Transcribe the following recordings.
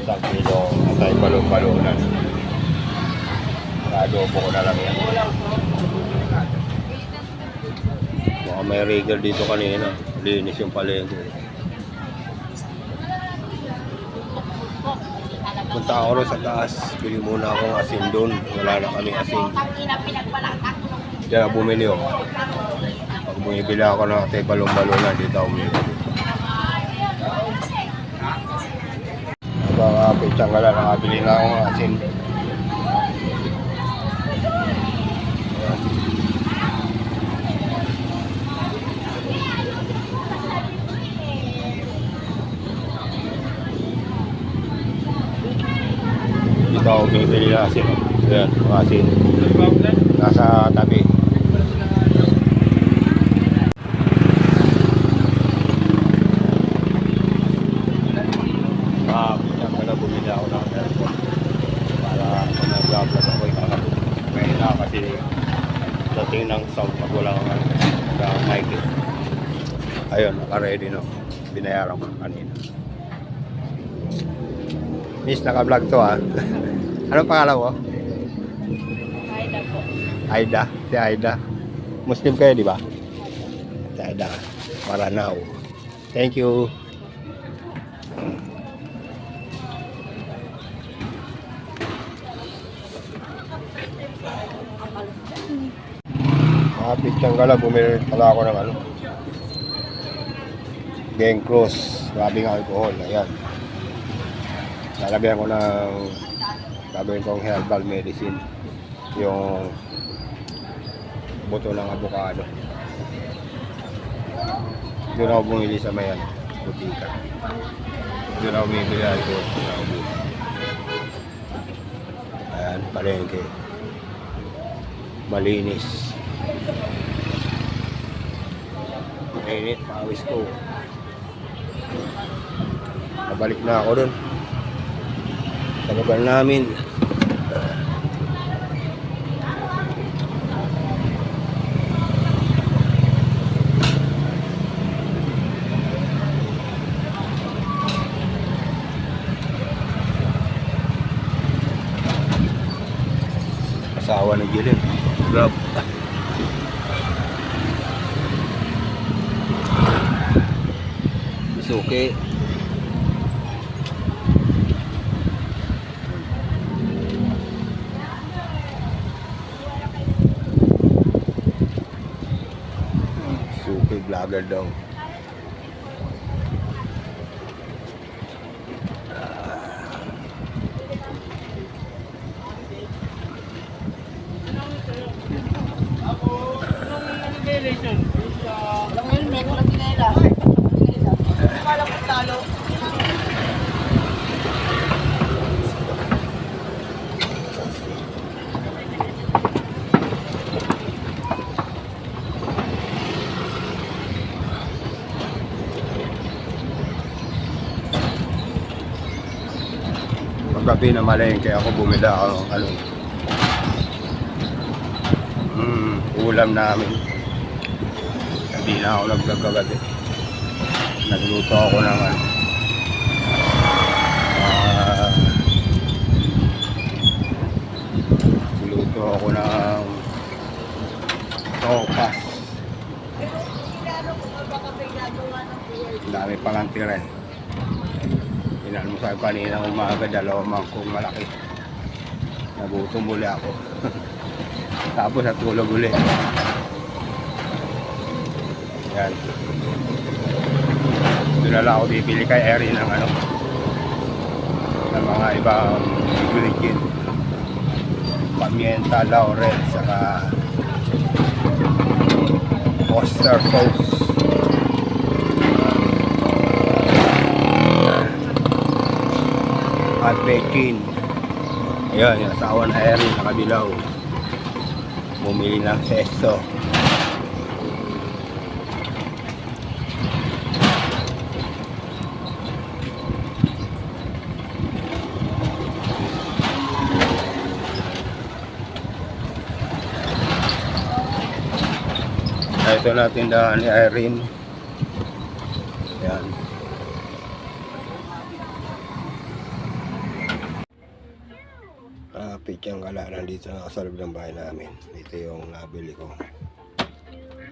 Isang kilo atay balon-balonan. Adobo ko na lang yan. Mukhang may rigger dito kanina. Linis yung palengke. Punta ako rin sa taas. Bili muna akong asin doon. Wala na kami asin. Diyan na bumili ako. Pag bumibili ako ng atay balon-balonan, dito ako bumili. Kapit siyang gala, nakabili na akong asin. Dito ako bumibili na asin. Ayan, mga asin. Nasa tabi. Bumili ako ng aircon para kung nag-vlog ako ikakabot. Ngayon na kasi dating ng sound pag walang mic. Ayun, naka-ready no. Binayaran ko kanina. Miss, naka-vlog to ha. Anong pangalan mo? Aida po. Aida? Si Aida. Muslim kayo, di ba? Si Aida. Maranao. Thank you. Kapit siyang gala, bumili pala ako ng Gang Cruise, grabing alcohol, ayan. Lalagyan ko ng gagawin kong herbal medicine, yung buto ng avocado. Doon ako bumili sa mayan, butika. Doon ako bumili alcohol. Ayan, palengke. Malinis. Mainit, pawis ko. Nabalik na ako dun sa lugar namin. Asawa ng Gilin. Grab. Suki. Suki vlogger daw. Paggabi na malengke ako, bumila ako ng ulam namin. Hindi na ako naglagagabi. Nagluto ako ng nagluto ako ng sopas. Dami palang tira. Inalmusal kanina umaga, 2 mangkong malaki. Nagutom uli ako. Tapos natulog uli. Yan. Doon na lang ako bibili kay Erin ng ng mga ibang ingredient. Pamienta, laurel, saka oyster sauce. At bacon. Ayan, yung asawa na Erin, nakabilaw. Bumili ng sesto. Ito na tindahan ni Irene. Ayan. Pityang gala, nandito na ako sa loob ng bahay namin. Ito yung nabili ko.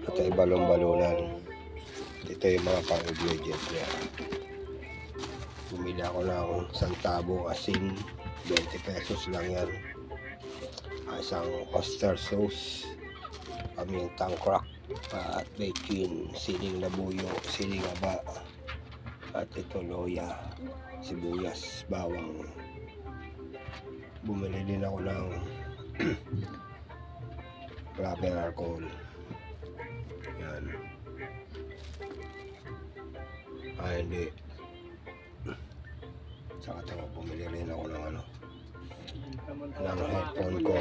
Ito yung balon-balunan. Ito yung mga pang-ingredients niya. Bumili ako ng isang tabo asin. 20 pesos lang yan. Isang oyster sauce. Pamintang crack. At bacon. Siling labuyo. Siling aba. At ito loya. Sibuyas. Bawang. Bumili din ako ng rubbing alcohol. Yan. Hindi. Saka ito, bumili rin ako ng ng headphone ko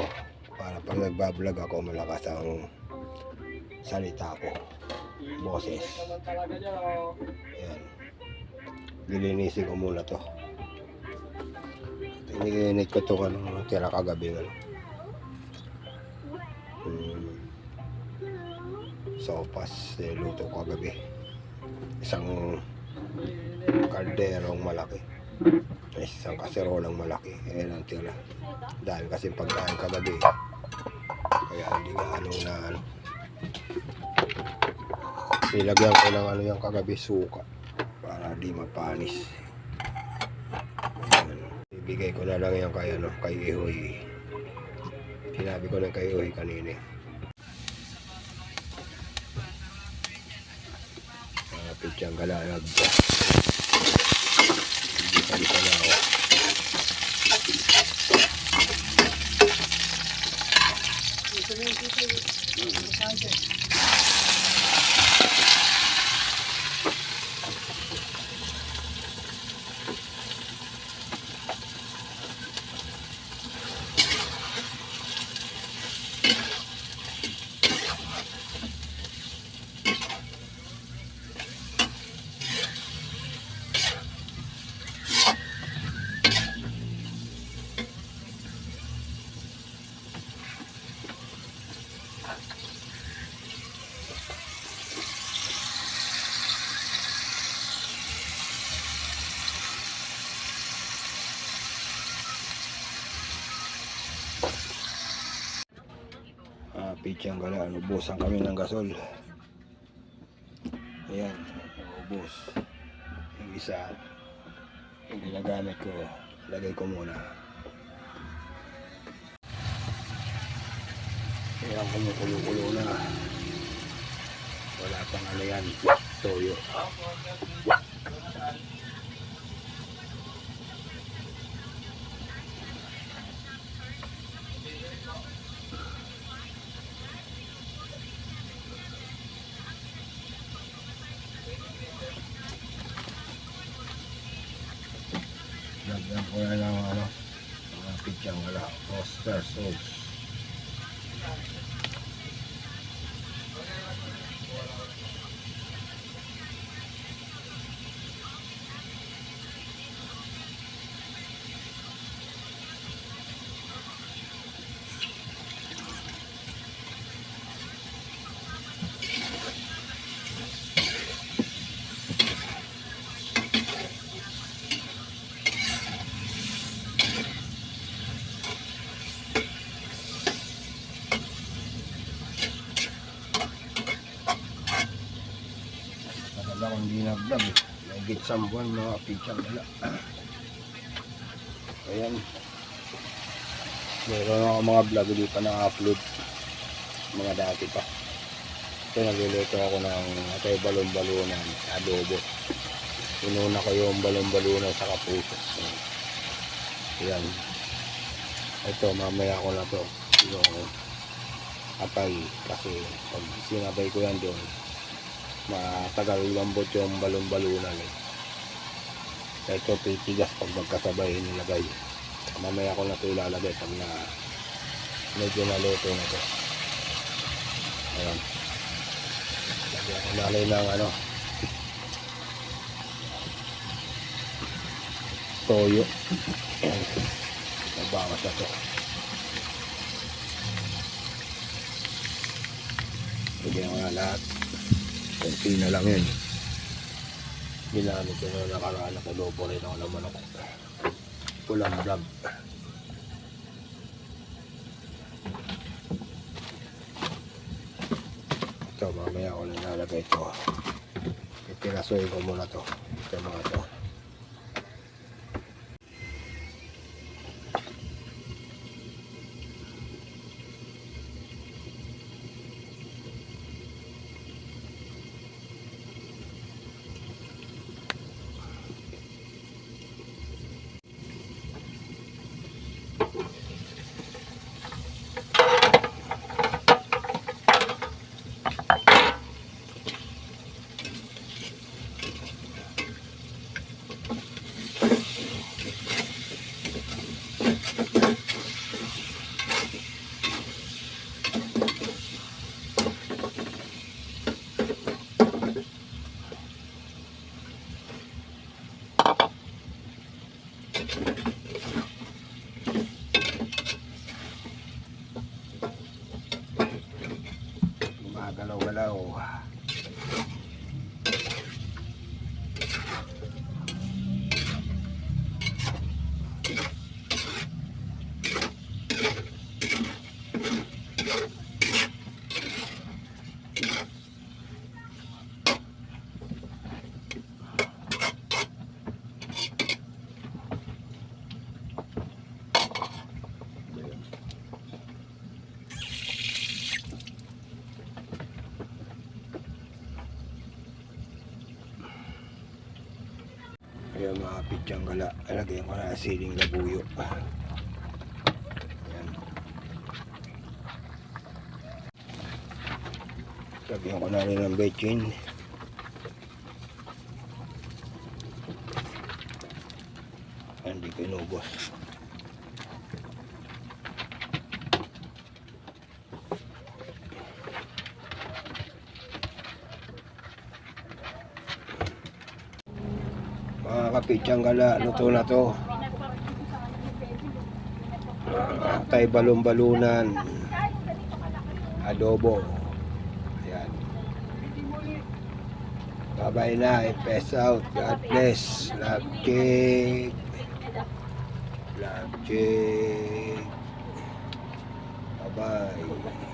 para pag nagbablog ako malakas ang salita ko. Boses. Yan. Lilinisin ko muna to. Iniinit ko ito tira kagabi sopas niluto ko kagabi. Isang kalderong malaki. Isang kaserolang malaki. Ayan ang tira. Dahil kasi pagkain kagabi. Kaya hindi nga nilagyan ko ng yung kagabi suka para di mapanis. Ibigay ko na lang yan kay Ihoy. Sinabi ko na kay Ihoy kanina. Pityang galanag. Bisa-bisa na ako. Pityang galaan, ubusan kami ng gasol. Ayan, ubos. Yung isa, yung ginagamit ko, lagay ko muna. Ayan, kumukulo-kulo na. Wala pang yan, toyo. Lagyan ko na ng mga pityang wala, oyster sauce. Akong dinagdag may gitsang buwan mga pityang wala. Ayan, meron ako mga vlog hindi pa na-upload, mga dati pa. Ito nagluluto ako ng balon-balunan, adobo. Inuna ko yung balon-balunan sa kapuso. Ayan, ito mamaya ko na to yung atay kasi pag sinabay ko yan doon matagal lambot yung balon-balunan ito titigas pag magkasabay nilagay. Mamaya ko na ito ilalagay pag na medyo naluto na ito. Ayan, lagyan ko nalay ng toyo. Ayan, nabawas na ito. Lagyan ko na lahat. Kunti na lang yun. Ginamit ko na nakaraan na adobo rin ako ng manok. Pulang vlog. Mamaya ako na nalagay ito. Pipirasuin ko muna to. Ito mga to. Gumagalaw-galaw. Ayan mga pitsang gala, lagyan ko na siling labuyo. Ayan. Lagyan ko na rin ng bechin. Hindi ko inubos. Mga kapitsang gala, luto na to. Tay balon-balunan, adobo. Ayan. Bye-bye na, peace out. God bless. Love check. Love check. Bye-bye.